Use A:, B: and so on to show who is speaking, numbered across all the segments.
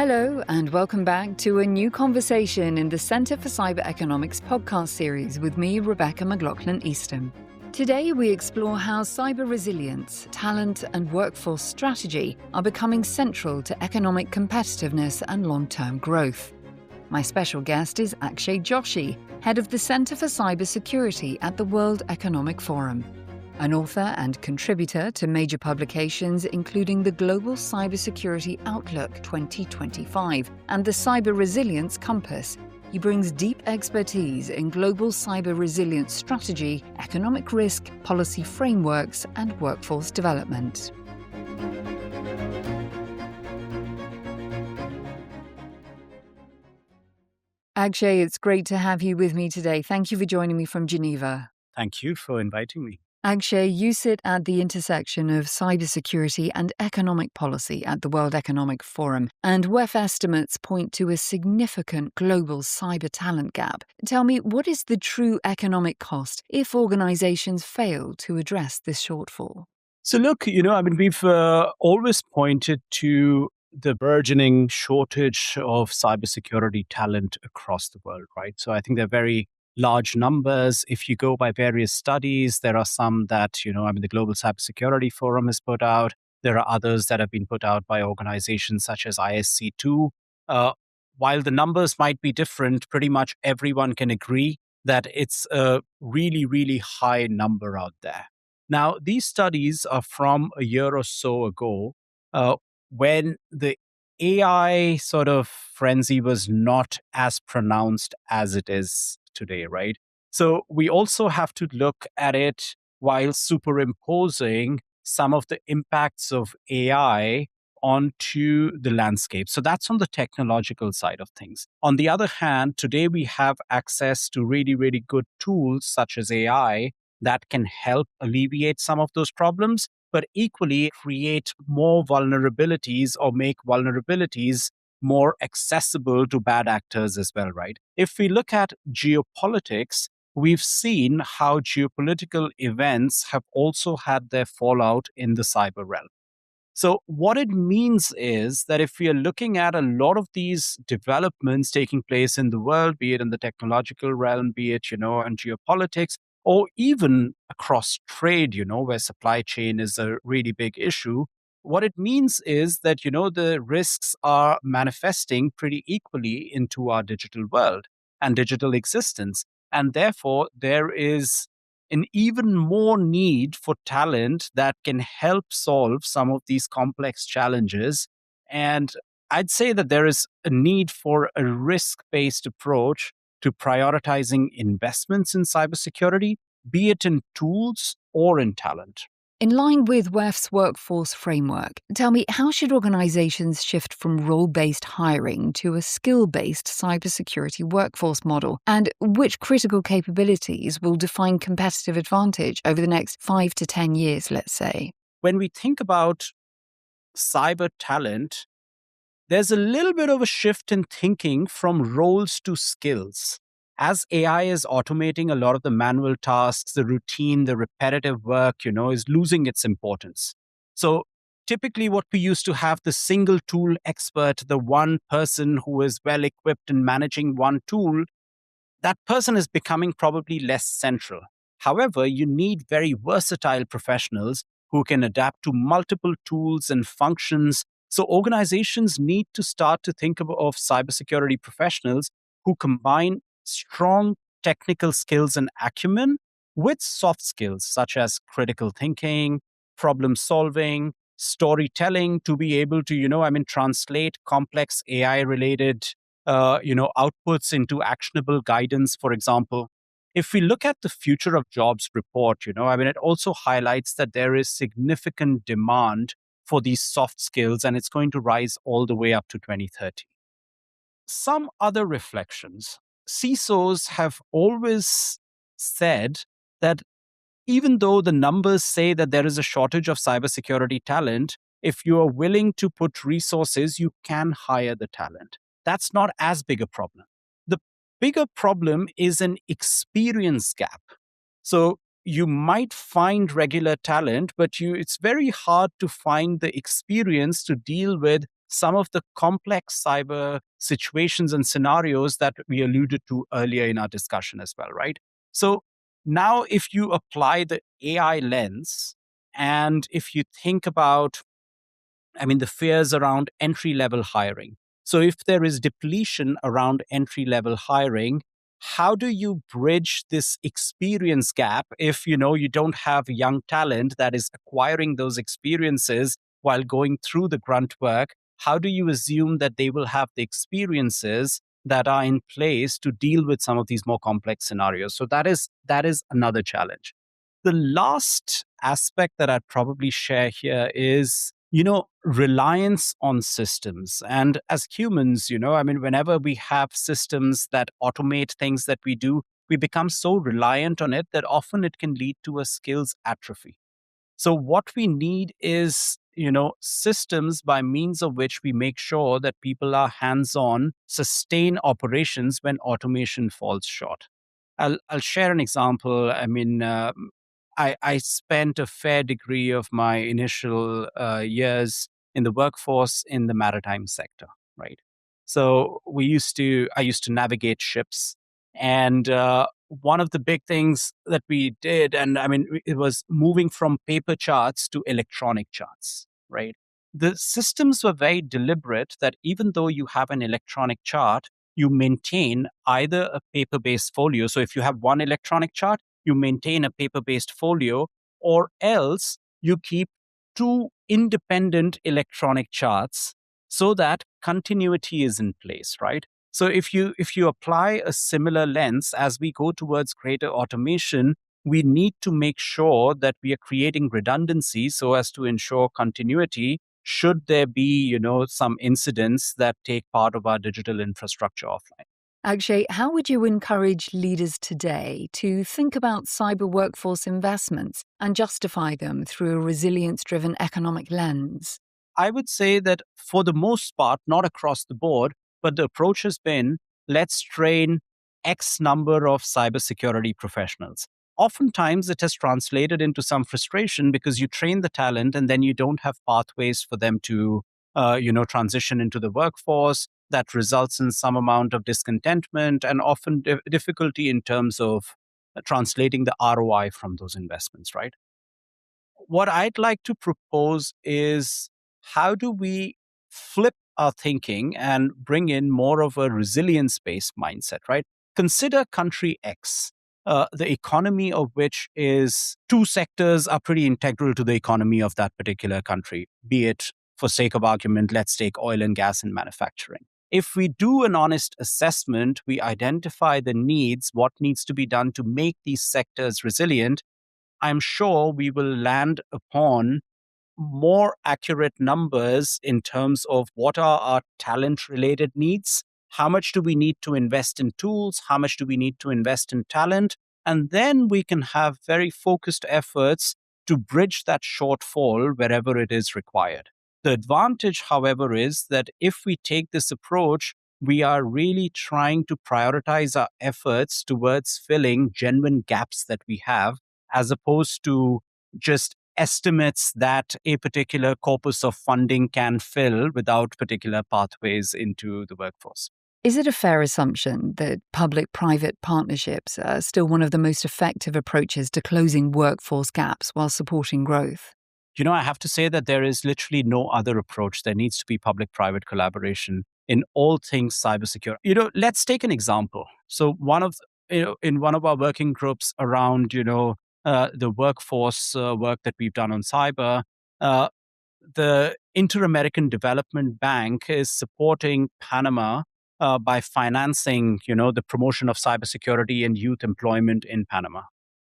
A: Hello, and welcome back to a new conversation in the Centre for Cyber Economics podcast series with me, Rebecca McLaughlin-Easton. Today, we explore how cyber resilience, talent, and workforce strategy are becoming central to economic competitiveness and long-term growth. My special guest is Akshay Joshi, head of the Centre for Cybersecurity at the World Economic Forum. An author and contributor to major publications including the Global Cybersecurity Outlook 2025 and the Cyber Resilience Compass, he brings deep expertise in global cyber resilience strategy, economic risk, policy frameworks, and workforce development. Akshay, it's great to have you with me today. Thank you for joining me from Geneva.
B: Thank you for inviting me.
A: Akshay, you sit at the intersection of cybersecurity and economic policy at the World Economic Forum, and WEF estimates point to a significant global cyber talent gap. Tell me, what is the true economic cost if organizations fail to address this shortfall?
B: So look, we've always pointed to the burgeoning shortage of cybersecurity talent across the world, right? So I think they're very large numbers. If you go by various studies, there are some that, the Global Cybersecurity Forum has put out. There are others that have been put out by organizations such as ISC2. While the numbers might be different, pretty much everyone can agree that it's a really, really high number out there. Now, these studies are from a year or so ago, when the AI sort of frenzy was not as pronounced as it is today, right? So we also have to look at it while superimposing some of the impacts of AI onto the landscape. So that's on the technological side of things. On the other hand, today we have access to really, really good tools such as AI that can help alleviate some of those problems, but equally create more vulnerabilities or make vulnerabilities more accessible to bad actors as well, right? If we look at geopolitics, we've seen how geopolitical events have also had their fallout in the cyber realm. So what it means is that if we are looking at a lot of these developments taking place in the world, be it in the technological realm, be it, in geopolitics, or even across trade, where supply chain is a really big issue, what it means is that, the risks are manifesting pretty equally into our digital world and digital existence. And therefore, there is an even more need for talent that can help solve some of these complex challenges. And I'd say that there is a need for a risk-based approach to prioritizing investments in cybersecurity, be it in tools or in talent.
A: In line with WEF's workforce framework, tell me, how should organizations shift from role-based hiring to a skill-based cybersecurity workforce model? And which critical capabilities will define competitive advantage over the next 5 to 10 years, let's say?
B: When we think about cyber talent, there's a little bit of a shift in thinking from roles to skills. As AI is automating a lot of the manual tasks, the routine, the repetitive work, is losing its importance. So typically what we used to have, the single tool expert, the one person who is well equipped in managing one tool, that person is becoming probably less central. However, you need very versatile professionals who can adapt to multiple tools and functions. So organizations need to start to think of cybersecurity professionals who combine strong technical skills and acumen with soft skills such as critical thinking, problem solving, storytelling, to be able to, translate complex AI related, outputs into actionable guidance, for example. If we look at the Future of Jobs report, it also highlights that there is significant demand for these soft skills, and it's going to rise all the way up to 2030. Some other reflections. CISOs have always said that even though the numbers say that there is a shortage of cybersecurity talent, if you are willing to put resources, you can hire the talent. That's not as big a problem. The bigger problem is an experience gap. So you might find regular talent, but it's very hard to find the experience to deal with some of the complex cyber situations and scenarios that we alluded to earlier in our discussion as well, right? So now, if you apply the AI lens, and if you think about, the fears around entry level hiring. So, if there is depletion around entry level hiring, how do you bridge this experience gap if you don't have young talent that is acquiring those experiences while going through the grunt work? How do you assume that they will have the experiences that are in place to deal with some of these more complex scenarios? So that is another challenge. The last aspect that I'd probably share here is, reliance on systems. And as humans, whenever we have systems that automate things that we do, we become so reliant on it that often it can lead to a skills atrophy. So what we need is, systems by means of which we make sure that people are hands-on, sustain operations when automation falls short. I'll share an example. I spent a fair degree of my initial years in the workforce in the maritime sector, right? So I used to navigate ships, and one of the big things that we did, and it was moving from paper charts to electronic charts, right? The systems were very deliberate that even though you have an electronic chart, you maintain either a paper based folio. So if you have one electronic chart, you maintain a paper based folio, or else you keep two independent electronic charts so that continuity is in place, right? So if you apply a similar lens as we go towards greater automation, we need to make sure that we are creating redundancy so as to ensure continuity should there be, some incidents that take part of our digital infrastructure offline.
A: Akshay, how would you encourage leaders today to think about cyber workforce investments and justify them through a resilience driven economic lens?
B: I would say that for the most part, not across the board, but the approach has been, let's train X number of cybersecurity professionals. Oftentimes, it has translated into some frustration because you train the talent and then you don't have pathways for them to, transition into the workforce. That results in some amount of discontentment and often difficulty in terms of translating the ROI from those investments, right? What I'd like to propose is, how do we flip our thinking and bring in more of a resilience based mindset, right? Consider country X, the economy of which is two sectors are pretty integral to the economy of that particular country, be it, for sake of argument, let's take oil and gas and manufacturing. If we do an honest assessment, we identify the needs, what needs to be done to make these sectors resilient, I'm sure we will land upon more accurate numbers in terms of what are our talent related needs, how much do we need to invest in tools, how much do we need to invest in talent, and then we can have very focused efforts to bridge that shortfall wherever it is required. The advantage, however, is that if we take this approach, we are really trying to prioritize our efforts towards filling genuine gaps that we have, as opposed to just estimates that a particular corpus of funding can fill without particular pathways into the workforce.
A: Is it a fair assumption that public private partnerships are still one of the most effective approaches to closing workforce gaps while supporting growth?
B: I have to say that there is literally no other approach. There needs to be public private collaboration in all things cybersecurity. Let's take an example. So, in one of our working groups around, the workforce work that we've done on cyber, uh, the Inter American Development Bank is supporting Panama by financing, the promotion of cybersecurity and youth employment in Panama.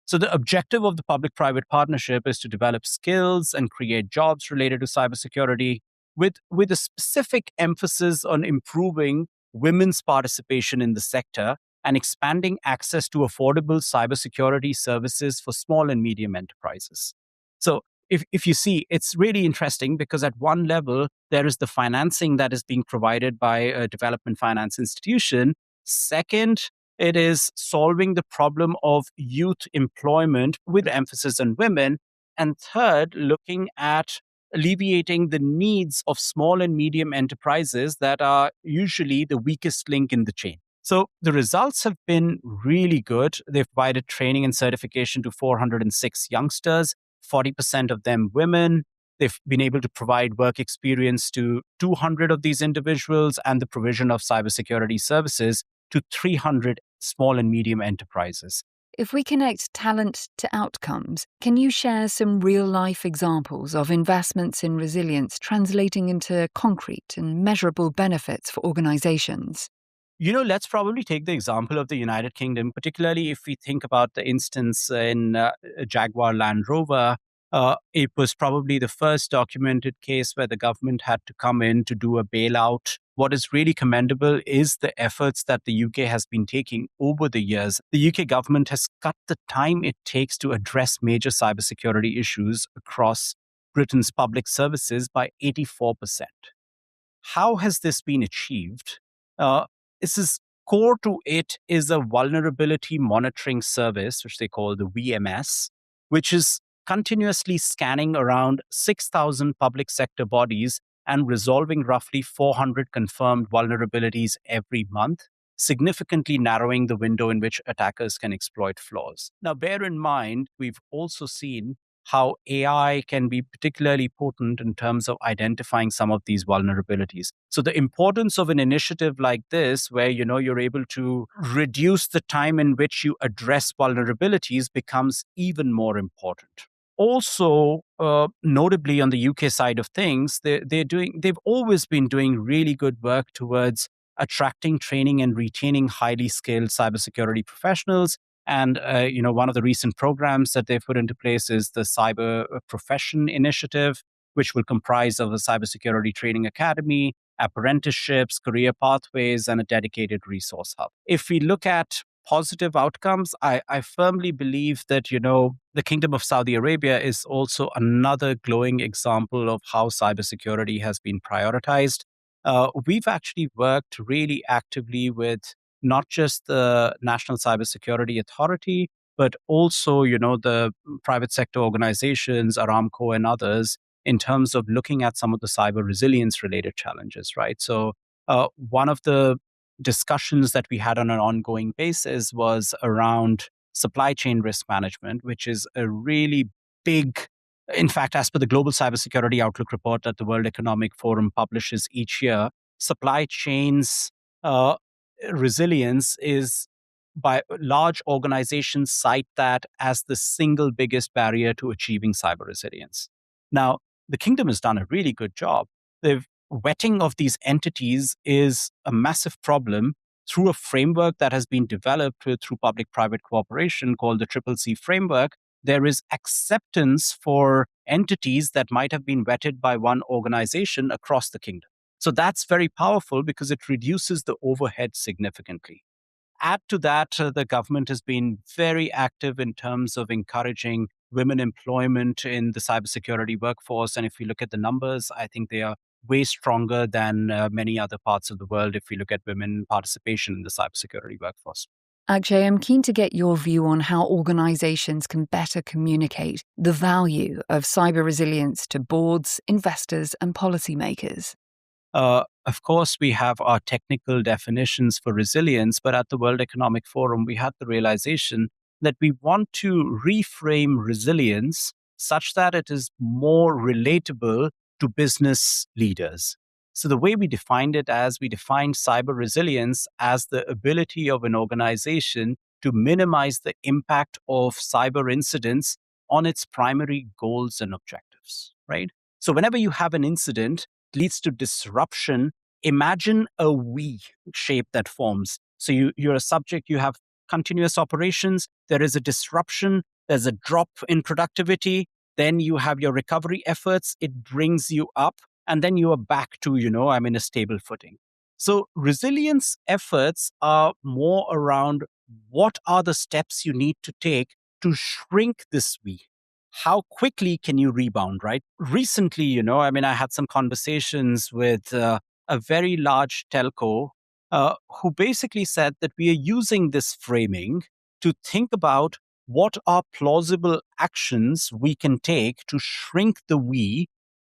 B: So the objective of the public-private partnership is to develop skills and create jobs related to cybersecurity with a specific emphasis on improving women's participation in the sector and expanding access to affordable cybersecurity services for small and medium enterprises. So if you see, it's really interesting because at one level, there is the financing that is being provided by a development finance institution. Second, it is solving the problem of youth employment with emphasis on women. And third, looking at alleviating the needs of small and medium enterprises that are usually the weakest link in the chain. So the results have been really good. They've provided training and certification to 406 youngsters, 40% of them women. They've been able to provide work experience to 200 of these individuals and the provision of cybersecurity services to 300 small and medium enterprises.
A: If we connect talent to outcomes, can you share some real-life examples of investments in resilience translating into concrete and measurable benefits for organizations?
B: Let's probably take the example of the United Kingdom, particularly if we think about the instance in Jaguar Land Rover. It was probably the first documented case where the government had to come in to do a bailout. What is really commendable is the efforts that the UK has been taking over the years. The UK government has cut the time it takes to address major cybersecurity issues across Britain's public services by 84%. How has this been achieved? Uh, this is core to it is a vulnerability monitoring service, which they call the VMS, which is continuously scanning around 6,000 public sector bodies and resolving roughly 400 confirmed vulnerabilities every month, significantly narrowing the window in which attackers can exploit flaws. Now, bear in mind, we've also seen how AI can be particularly potent in terms of identifying some of these vulnerabilities. So the importance of an initiative like this, where you're able to reduce the time in which you address vulnerabilities, becomes even more important. Also, notably on the UK side of things, they've always been doing really good work towards attracting, training, and retaining highly skilled cybersecurity professionals. And one of the recent programs that they've put into place is the Cyber Profession Initiative, which will comprise of a cybersecurity training academy, apprenticeships, career pathways, and a dedicated resource hub. If we look at positive outcomes, I firmly believe that the Kingdom of Saudi Arabia is also another glowing example of how cybersecurity has been prioritized. We've actually worked really actively with not just the National Cybersecurity Authority, but also, the private sector organizations, Aramco and others, in terms of looking at some of the cyber resilience related challenges, right? So, one of the discussions that we had on an ongoing basis was around supply chain risk management, which is a really big, in fact, as per the Global Cybersecurity Outlook report that the World Economic Forum publishes each year, supply chains resilience is by large organizations cite that as the single biggest barrier to achieving cyber resilience. Now, the kingdom has done a really good job. The vetting of these entities is a massive problem through a framework that has been developed through public-private cooperation called the Triple C framework. There is acceptance for entities that might have been vetted by one organization across the kingdom. So that's very powerful because it reduces the overhead significantly. Add to that, the government has been very active in terms of encouraging women employment in the cybersecurity workforce. And if we look at the numbers, I think they are way stronger than many other parts of the world if we look at women participation in the cybersecurity workforce.
A: Akshay, I'm keen to get your view on how organizations can better communicate the value of cyber resilience to boards, investors, and policymakers.
B: Of course, we have our technical definitions for resilience, but at the World Economic Forum, we had the realization that we want to reframe resilience such that it is more relatable to business leaders. So, the way we defined it as we defined cyber resilience as the ability of an organization to minimize the impact of cyber incidents on its primary goals and objectives, right? So, whenever you have an incident, leads to disruption, imagine a V shape that forms. So you're a subject, you have continuous operations, there is a disruption, there's a drop in productivity, then you have your recovery efforts, it brings you up, and then you are back to, I'm in a stable footing. So resilience efforts are more around what are the steps you need to take to shrink this V. How quickly can you rebound, right? Recently, I had some conversations with a very large telco who basically said that we are using this framing to think about what are plausible actions we can take to shrink the we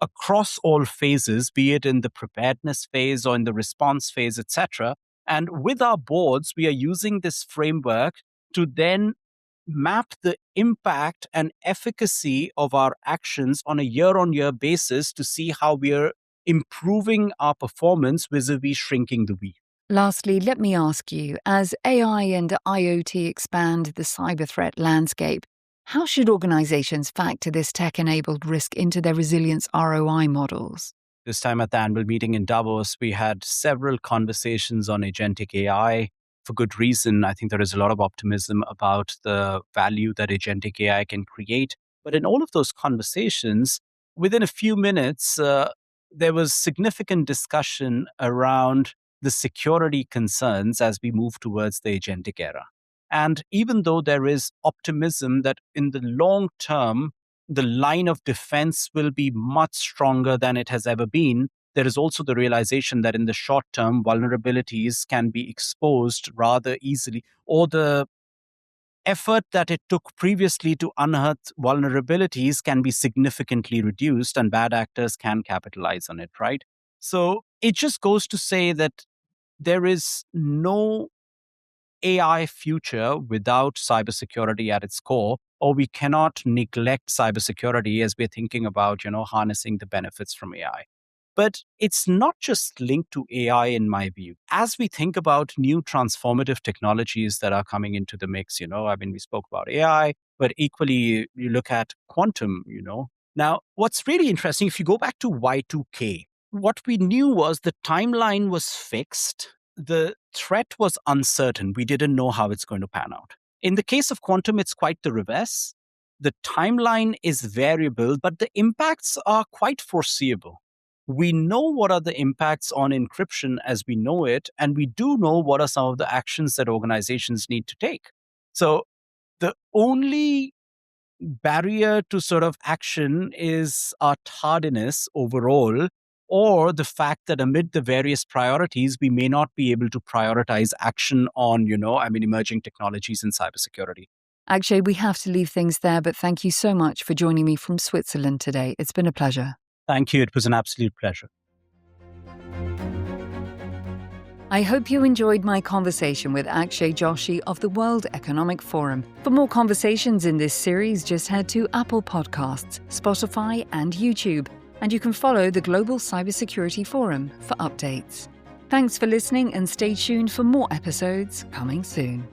B: across all phases, be it in the preparedness phase or in the response phase, etc. And with our boards, we are using this framework to then map the impact and efficacy of our actions on a year-on-year basis to see how we are improving our performance vis-a-vis shrinking the we.
A: Lastly, let me ask you, as AI and IoT expand the cyber threat landscape, how should organizations factor this tech-enabled risk into their resilience ROI models?
B: This time at the annual meeting in Davos, we had several conversations on agentic AI. For good reason, I think there is a lot of optimism about the value that agentic AI can create. But in all of those conversations, within a few minutes, there was significant discussion around the security concerns as we move towards the agentic era. And even though there is optimism that in the long term, the line of defense will be much stronger than it has ever been, there is also the realization that in the short term, vulnerabilities can be exposed rather easily, or the effort that it took previously to unearth vulnerabilities can be significantly reduced, and bad actors can capitalize on it, right? So it just goes to say that there is no AI future without cybersecurity at its core, or we cannot neglect cybersecurity as we're thinking about, harnessing the benefits from AI. But it's not just linked to AI, in my view. As we think about new transformative technologies that are coming into the mix, we spoke about AI, but equally, you look at quantum. Now, what's really interesting, if you go back to Y2K, what we knew was the timeline was fixed. The threat was uncertain. We didn't know how it's going to pan out. In the case of quantum, it's quite the reverse. The timeline is variable, but the impacts are quite foreseeable. We know what are the impacts on encryption as we know it, and we do know what are some of the actions that organizations need to take. So the only barrier to sort of action is our tardiness overall, or the fact that amid the various priorities, we may not be able to prioritize action on, emerging technologies in cybersecurity.
A: Akshay, we have to leave things there, but thank you so much for joining me from Switzerland today. It's been a pleasure.
B: Thank you. It was an absolute pleasure.
A: I hope you enjoyed my conversation with Akshay Joshi of the World Economic Forum. For more conversations in this series, just head to Apple Podcasts, Spotify, and YouTube. And you can follow the Global Cybersecurity Forum for updates. Thanks for listening, and stay tuned for more episodes coming soon.